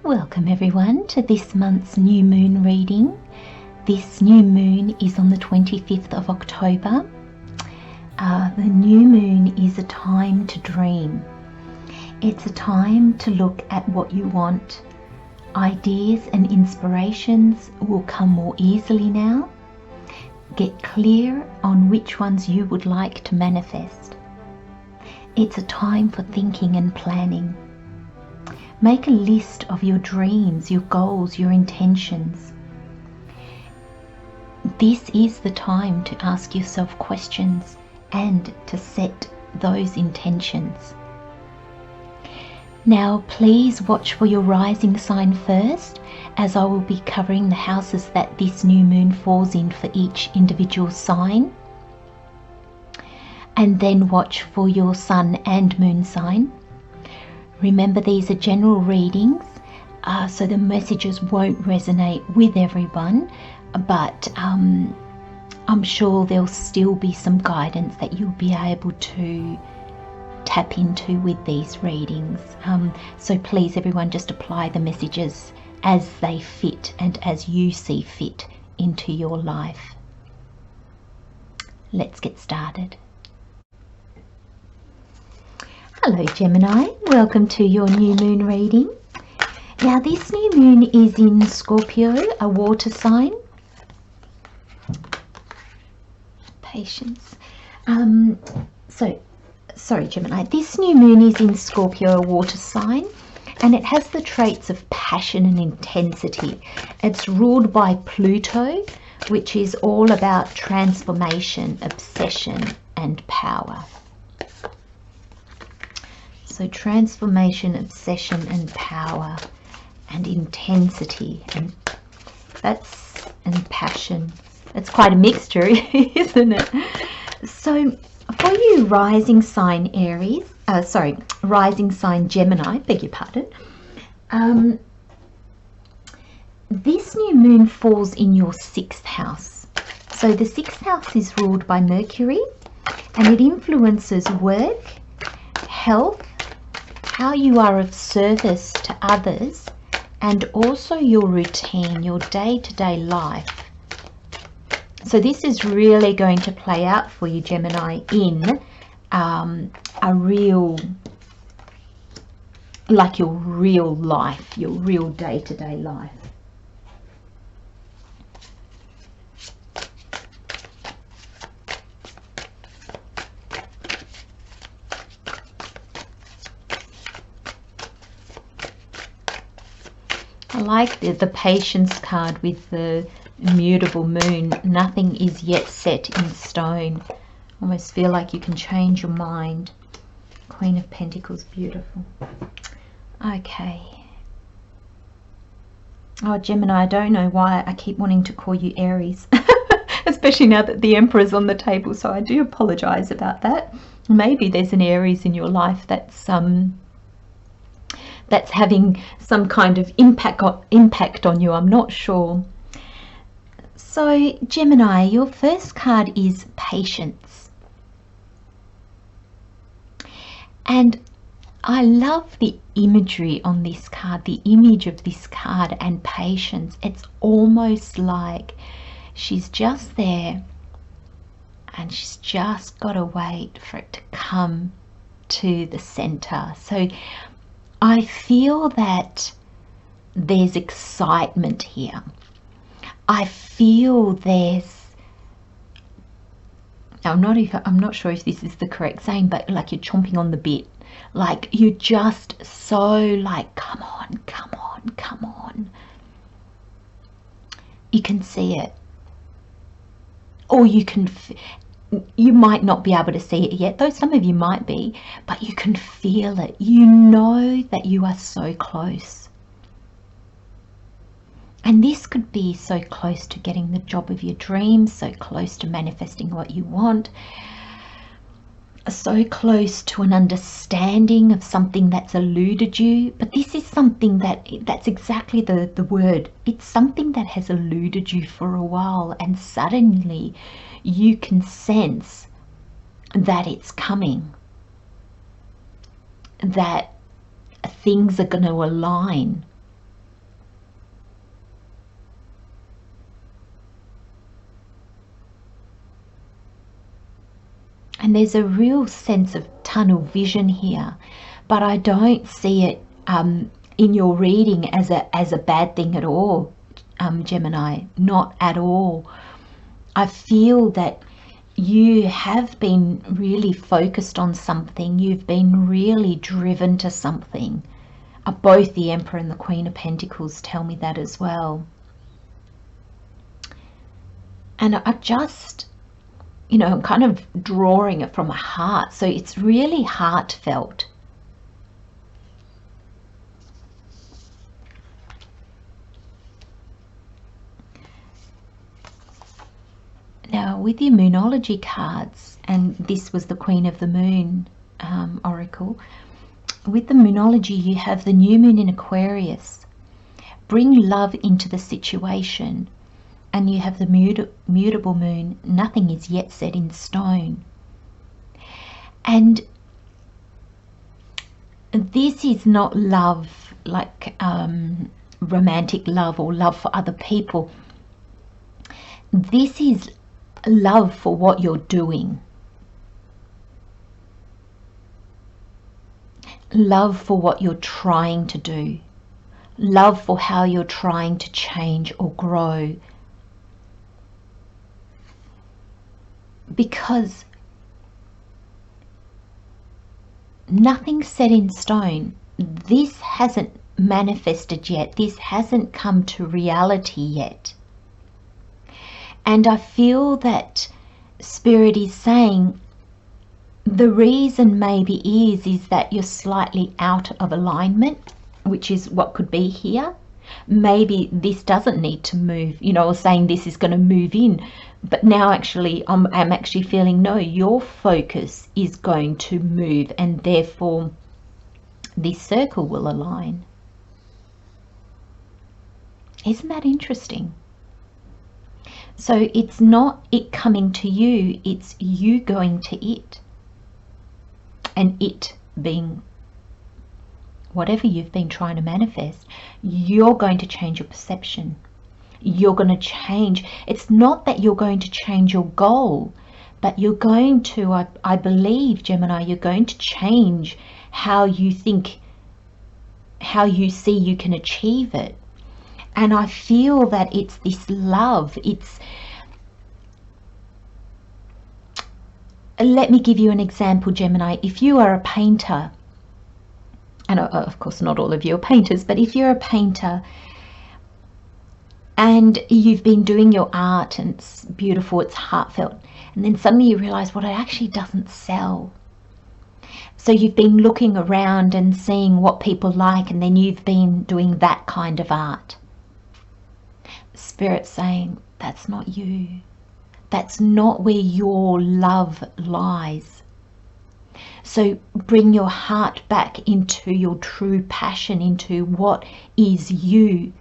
Welcome everyone to this month's new moon reading. This new moon is on the 25th of October. The new moon is a time to dream. It's a time to look at what you want. Ideas and inspirations will come more easily now. Get clear on which ones you would like to manifest. It's a time for thinking and planning. Make a list of your dreams, your goals, your intentions. This is the time to ask yourself questions and to set those intentions. Now, please watch for your rising sign first, as I will be covering the houses that this new moon falls in for each individual sign. And then watch for your sun and moon sign. Remember, these are general readings, so the messages won't resonate with everyone, but I'm sure there'll still be some guidance that you'll be able to tap into with these readings. So please, everyone, just apply the messages as they fit and as you see fit into your life. Let's get started. Hello Gemini, welcome to your new moon reading. Now this new moon is in Scorpio, a water sign. Patience. Sorry Gemini, this new moon is in Scorpio, a water sign, and it has the traits of passion and intensity. It's ruled by Pluto, which is all about transformation, obsession and power. So transformation, obsession and power and intensity and passion. It's quite a mixture, isn't it? So for you rising sign rising sign Gemini, beg your pardon, this new moon falls in your 6th house. So the 6th house is ruled by Mercury and it influences work, health, how you are of service to others, and also your routine, your day-to-day life. So this is really going to play out for you, Gemini, in a real, like your real life, your real day-to-day life. I like the patience card with the immutable moon. Nothing is yet set in stone. Almost feel like you can change your mind. Queen of Pentacles, beautiful. Okay. Oh, Gemini, I don't know why I keep wanting to call you Aries. Especially now that the Emperor's on the table, so I do apologize about that. Maybe there's an Aries in your life that's having some kind of impact on you. I'm not sure. So Gemini, your first card is patience. And I love the imagery on this card, the image of this card and patience. It's almost like she's just there and she's just got to wait for it to come to the center. So I feel that there's excitement here. I feel there's, I'm not sure if this is the correct saying, but like you're chomping on the bit. Like you're just so like, come on, come on, come on. You can see it. Or you might not be able to see it yet, though some of you might be, but you can feel it. You know that you are so close. And this could be so close to getting the job of your dreams, so close to manifesting what you want, so close to an understanding of something that's eluded you. But this is something that's exactly the word. It's something that has eluded you for a while, and suddenly you can sense that it's coming, that things are going to align. And there's a real sense of tunnel vision here, but I don't see it in your reading as a bad thing at all, Gemini, not at all. I feel that you have been really focused on something. You've been really driven to something. Both the Emperor and the Queen of Pentacles tell me that as well. And I just, you know, I'm kind of drawing it from my heart. So it's really heartfelt. Now, with your Moonology cards, and this was the Queen of the Moon Oracle, with the Moonology you have the new moon in Aquarius. Bring love into the situation. And you have the mutable moon. Nothing is yet set in stone. And this is not love like romantic love or love for other people. This is love for what you're doing. Love for what you're trying to do. Love for how you're trying to change or grow. Because nothing's set in stone. This hasn't manifested yet. This hasn't come to reality yet. And I feel that Spirit is saying the reason maybe is that you're slightly out of alignment, which is what could be here. Maybe this doesn't need to move, you know, or saying this is going to move in. But now actually I'm actually feeling, no, your focus is going to move, and therefore this circle will align. Isn't that interesting? So it's not it coming to you, it's you going to it. And it being whatever you've been trying to manifest, you're going to change your perception. You're going to change. It's not that you're going to change your goal, but you're going to, I believe, Gemini, you're going to change how you think, how you see you can achieve it. And I feel that it's this love. It's, let me give you an example, Gemini. If you are a painter, and of course not all of you are painters, but if you're a painter and you've been doing your art and it's beautiful, it's heartfelt, and then suddenly you realize, well, it actually doesn't sell. So you've been looking around and seeing what people like, and then you've been doing that kind of art. Spirit's saying, that's not you. That's not where your love lies. So bring your heart back into your true passion, into what is you.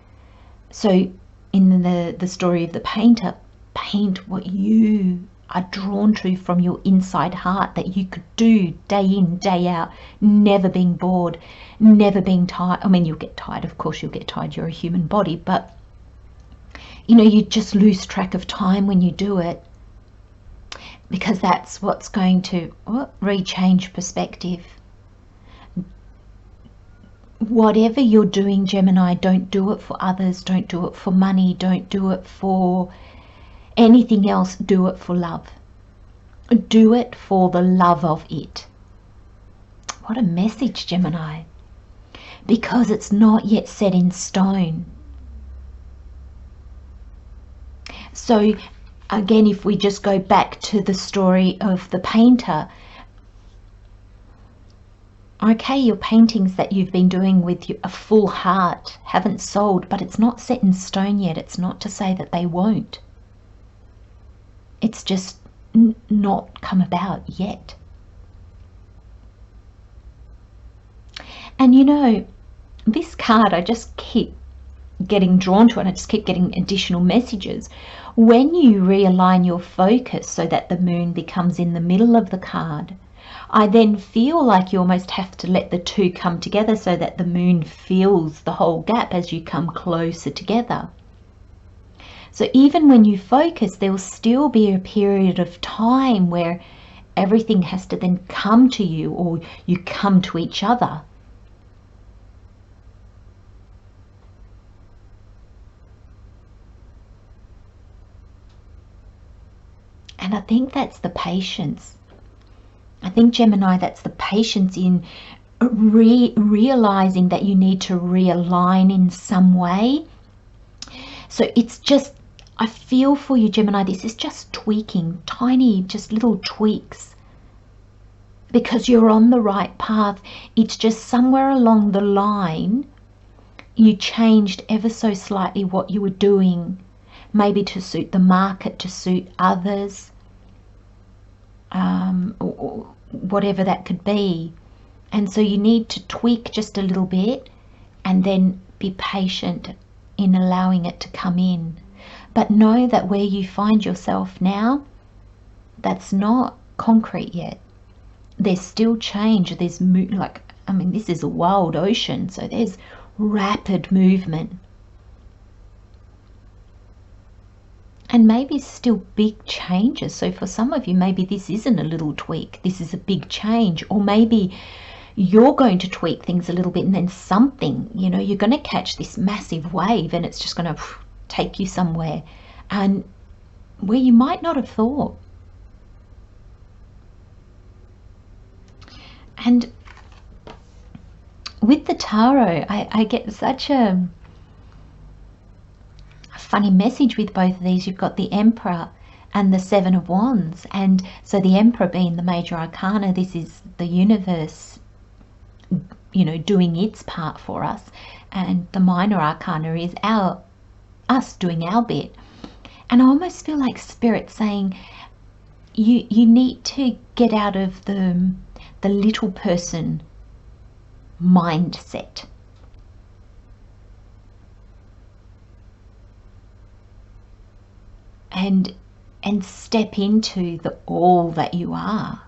So in the story of the painter, paint what you are drawn to from your inside heart, that you could do day in, day out, never being bored, never being tired. I mean, you'll get tired, of course you'll get tired, you're a human body, but you know, you just lose track of time when you do it, because that's what's going to rechange perspective. Whatever you're doing, Gemini, don't do it for others, don't do it for money, don't do it for anything else, do it for love. Do it for the love of it. What a message, Gemini. Because it's not yet set in stone. So again, if we just go back to the story of the painter, okay, your paintings that you've been doing with a full heart haven't sold, but it's not set in stone yet. It's not to say that they won't. It's just not come about yet. And you know, this card, I just keep getting drawn to it. I just keep getting additional messages. When you realign your focus so that the moon becomes in the middle of the card, I then feel like you almost have to let the two come together so that the moon fills the whole gap as you come closer together. So even when you focus, there will still be a period of time where everything has to then come to you, or you come to each other. And I think that's the patience. I think, Gemini, that's the patience in realizing that you need to realign in some way. So it's just, I feel for you, Gemini, this is just tweaking, tiny, just little tweaks, because you're on the right path. It's just somewhere along the line you changed ever so slightly what you were doing, maybe to suit the market, to suit others, or whatever that could be. And so you need to tweak just a little bit and then be patient in allowing it to come in. But know that where you find yourself now, that's not concrete yet. There's still change. There's like, I mean, this is a wild ocean, so there's rapid movement. And maybe still big changes. So for some of you, maybe this isn't a little tweak. This is a big change. Or maybe you're going to tweak things a little bit, and then something, you know, you're going to catch this massive wave and it's just going to take you somewhere, and where you might not have thought. And with the tarot, I get such a funny message with both of these. You've got the Emperor and the Seven of Wands. And so the Emperor being the major arcana, this is the universe, you know, doing its part for us. And the minor arcana is us doing our bit. And I almost feel like Spirit saying, you need to get out of the little person mindset. And step into the all that you are.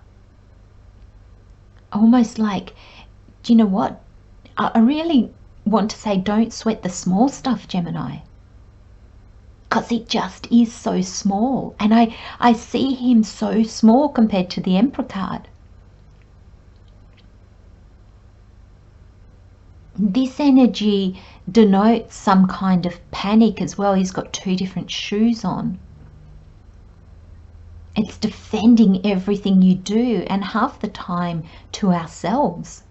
Almost like, do you know what? I really want to say, don't sweat the small stuff, Gemini. Because it just is so small. And I see him so small compared to the Emperor card. This energy denotes some kind of panic as well. He's got two different shoes on. It's defending everything you do, and half the time to ourselves.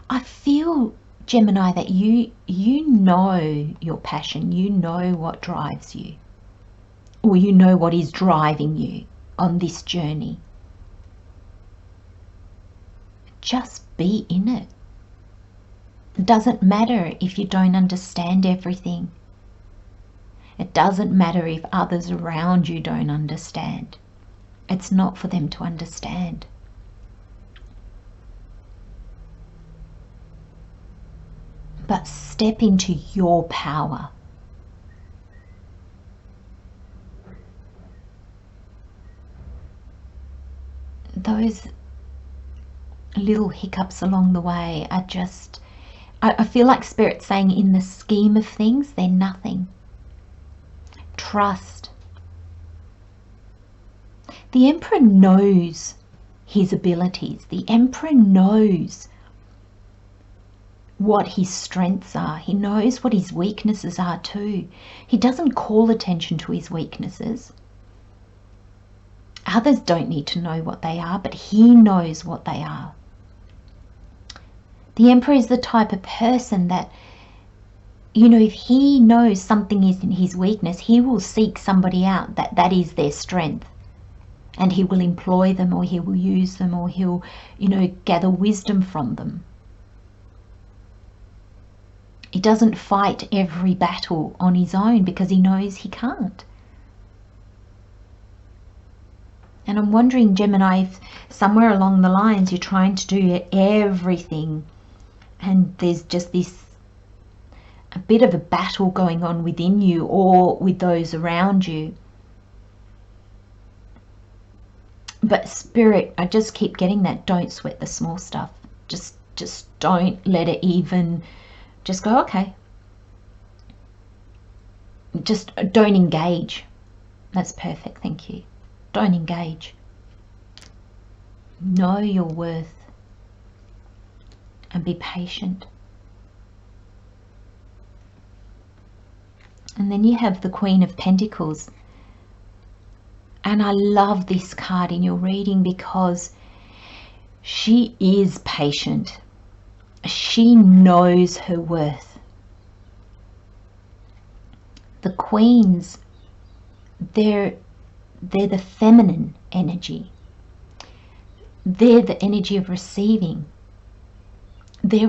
I feel, Gemini, that you know your passion, you know what drives you, or you know what is driving you on this journey. Just be in it. It doesn't matter if you don't understand everything. It doesn't matter if others around you don't understand. It's not for them to understand. But step into your power. Those little hiccups along the way are just, I feel like Spirit's saying, in the scheme of things, they're nothing. Trust. The Emperor knows his abilities. The Emperor knows what his strengths are. He knows what his weaknesses are too. He doesn't call attention to his weaknesses. Others don't need to know what they are, but he knows what they are. The Emperor is the type of person that, you know, if he knows something is in his weakness, he will seek somebody out that is their strength. And he will employ them, or he will use them, or he'll, you know, gather wisdom from them. He doesn't fight every battle on his own because he knows he can't. And I'm wondering, Gemini, if somewhere along the lines you're trying to do everything, and there's just a bit of a battle going on within you or with those around you. But Spirit, I just keep getting that, don't sweat the small stuff. Just don't let it even, just go, okay. Just don't engage. That's perfect, thank you. Don't engage. Know your worth and be patient. And then you have the Queen of Pentacles. And I love this card in your reading because she is patient. She knows her worth. The Queens, they're the feminine energy. They're the energy of receiving. They're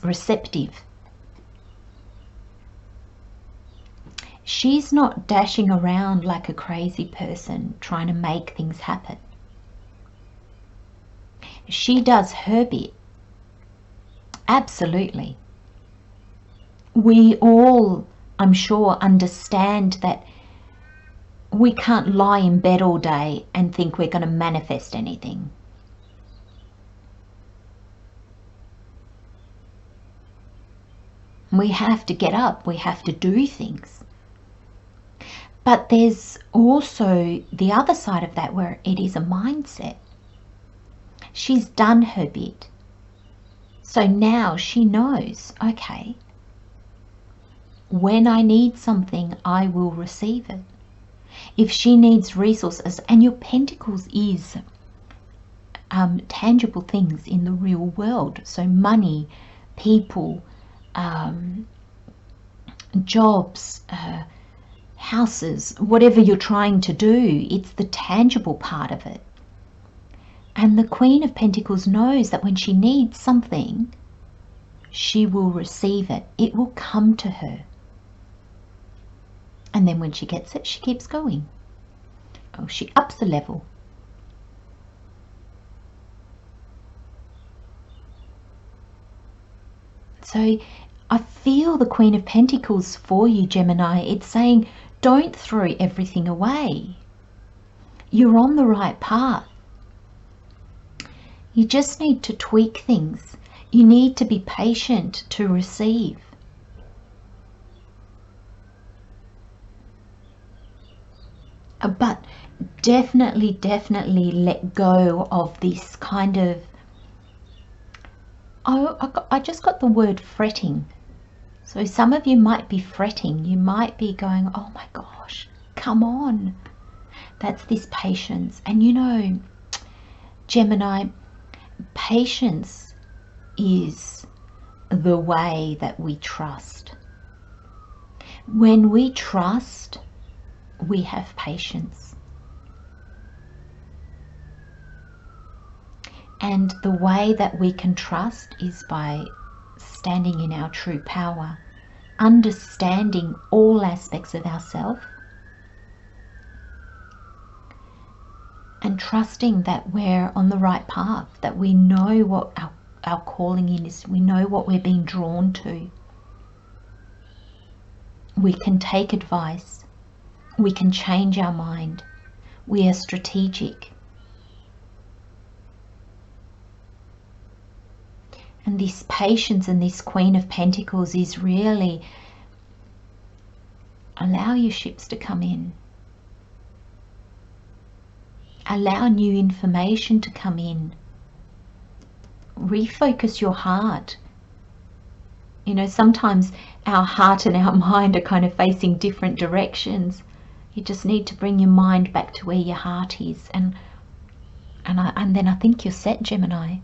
receptive. She's not dashing around like a crazy person trying to make things happen. She does her bit. Absolutely. We all, I'm sure, understand that we can't lie in bed all day and think we're going to manifest anything. We have to get up. We have to do things. But there's also the other side of that where it is a mindset. She's done her bit. So now she knows, okay, when I need something, I will receive it. If she needs resources, and your Pentacles is tangible things in the real world. So money, people, jobs, houses, whatever you're trying to do, it's the tangible part of it. And the Queen of Pentacles knows that when she needs something, she will receive it. It will come to her. And then when she gets it, she keeps going. Oh, she ups the level. So I feel the Queen of Pentacles for you, Gemini. It's saying, don't throw everything away. You're on the right path. You just need to tweak things. You need to be patient to receive. But definitely let go of this kind of, I just got the word fretting. So some of you might be fretting. You might be going, oh my gosh, come on. That's this patience. And you know, Gemini, patience is the way that we trust. When we trust, we have patience. And the way that we can trust is by standing in our true power, understanding all aspects of ourselves, and trusting that we're on the right path, that we know what our calling is, we know what we're being drawn to. We can take advice. We can change our mind. We are strategic. And this patience and this Queen of Pentacles is really, allow your ships to come in. Allow new information to come in. Refocus your heart. You know, sometimes our heart and our mind are kind of facing different directions. You just need to bring your mind back to where your heart is, and then I think you're set, Gemini.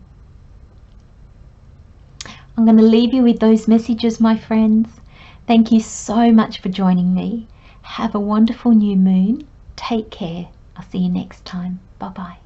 I'm going to leave you with those messages, my friends. Thank you so much for joining me. Have a wonderful new moon. Take care. I'll see you next time. Bye-bye.